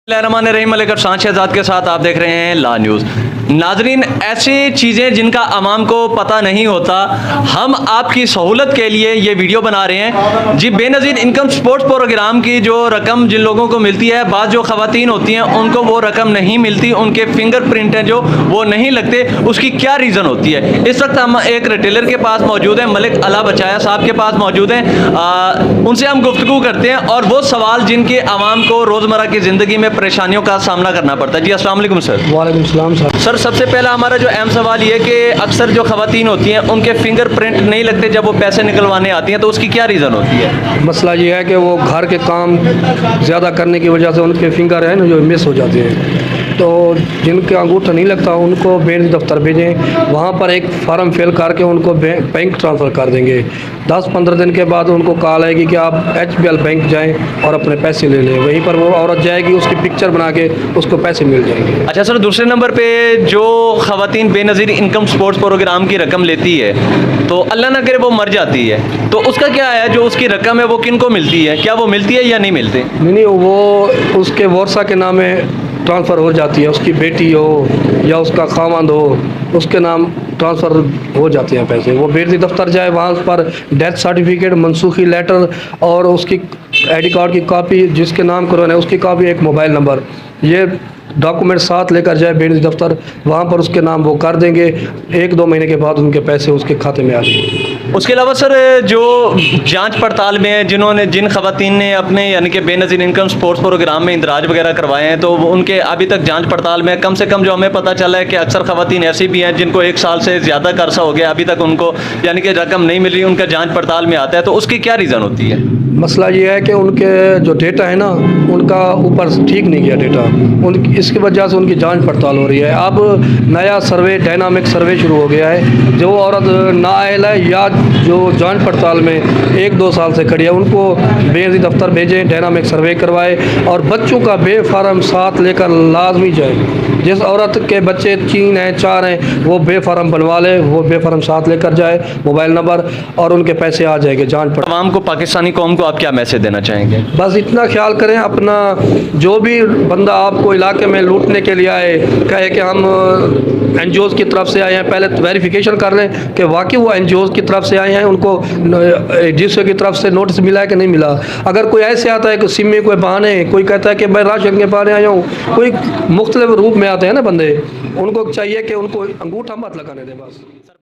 रहमान मलिक अफसान शहजाद के साथ आप देख रहे हैं ला न्यूज़। नाजरीन, ऐसी चीज़ें जिनका आवाम को पता नहीं होता, हम आपकी सहूलत के लिए ये वीडियो बना रहे हैं जी। बेनज़ीर इनकम स्पोर्ट्स प्रोग्राम की जो रकम जिन लोगों को मिलती है, बाज़ जो ख़वातीन होती हैं उनको वो रकम नहीं मिलती, उनके फिंगर प्रिंट हैं जो वो नहीं लगते। उसकी क्या रीज़न होती है? इस वक्त हम एक रिटेलर के पास मौजूद हैं, मलिक अला बचाया साहब के पास मौजूद हैं। उनसे हम गुफ्तगू करते हैं और वो सवाल जिनके आवाम को रोज़मर्रा की ज़िंदगी में परेशानियों का सामना करना पड़ता है। जी अस्सलाम वालेकुम सर। वालेकुम सलाम सर। सबसे पहला हमारा जो अहम सवाल ये कि अक्सर जो ख़वातीन होती हैं उनके फिंगर प्रिंट नहीं लगते जब वो पैसे निकलवाने आती हैं, तो उसकी क्या रीज़न होती है? मसला ये है कि वो घर के काम ज़्यादा करने की वजह से उनके फिंगर हैं ना जो मिस हो जाते हैं, तो जिनके अंगूठा नहीं लगता उनको बैंक दफ्तर भेजें, वहाँ पर एक फार्म फिल करके उनको बैंक ट्रांसफ़र कर देंगे। 10-15 दिन के बाद उनको कॉल आएगी कि आप HBL बैंक जाएं और अपने पैसे ले लें। वहीं पर वो औरत जाएगी, उसकी पिक्चर बना के उसको पैसे मिल जाएंगे। अच्छा सर, दूसरे नंबर पे जो ख़वातीन बेनज़ीर इनकम स्पोर्ट्स प्रोग्राम की रकम लेती है, तो अल्लाह ना करे वो मर जाती है, तो उसका क्या है? जो उसकी रकम है वो किन को मिलती है? क्या वो मिलती है या नहीं मिलती? नहीं, वो उसके वर्सा के नाम में ट्रांसफ़र हो जाती है। उसकी बेटी हो या उसका खामंद हो, उसके नाम ट्रांसफ़र हो जाते हैं पैसे। वो बेटी दफ्तर जाए, वहाँ पर डेथ सर्टिफिकेट, मनसूखी लेटर और उसकी ID कार्ड की कॉपी, जिसके नाम करवाना है उसकी कॉपी, एक मोबाइल नंबर, ये डॉक्यूमेंट साथ लेकर जाए बेटी दफ्तर, वहाँ पर उसके नाम वो कर देंगे। 1-2 महीने के बाद उनके पैसे उसके खाते में आ जाएंगे। उसके अलावा सर, जो जांच पड़ताल में जिन ख़वातीन ने अपने यानी कि बेनज़ीर इनकम स्पोर्ट्स प्रोग्राम में इंदराज वगैरह करवाए हैं, तो उनके अभी तक जांच पड़ताल में कम से कम जो हमें पता चला है कि अक्सर ख़वातीन ऐसी भी हैं जिनको 1 साल से ज़्यादा का अरसा हो गया, अभी तक उनको यानी कि रकम नहीं मिल रही, उनका जाँच पड़ताल में आता है, तो उसकी क्या रीज़न होती है? मसला ये है कि उनके जो डेटा है ना, उनका ऊपर ठीक नहीं गया डेटा, इसकी वजह से उनकी जांच पड़ताल हो रही है। अब नया सर्वे, डायनामिक सर्वे शुरू हो गया है। जो औरत नाअहल है या जो जांच पड़ताल में 1-2 साल से खड़ी है, उनको बेनज़ीर दफ्तर भेजें, डायनामिक सर्वे करवाए और बच्चों का बेफार्म साथ लेकर लाजमी जाए। जिस औरत के बच्चे 3 हैं 4 हैं, वो बेफार्म बनवा ले, वो बेफार्म साथ लेकर जाए, मोबाइल नंबर, और उनके पैसे आ जाएंगे जांच पड़ताल। आवाम को, पाकिस्तानी कौम को आप क्या मैसेज देना चाहेंगे? बस इतना ख्याल करें अपना, जो भी बंदा आपको इलाके में लूटने के लिए आए, कहे कि हम NGOs की तरफ से आए हैं, पहले वेरिफिकेशन कर लें कि वाकई वो NGOs की तरफ से आए हैं, उनको DCO की तरफ से नोटिस मिला है कि नहीं मिला। अगर कोई ऐसे आता है कि सिम में कोई बहाने, कोई कहता है कि मैं राशन के बहाने आया हूँ, कोई मुख्तलिफ रूप में आते हैं ना बंदे, उनको चाहिए कि उनको अंगूठा मत लगाने दें बस।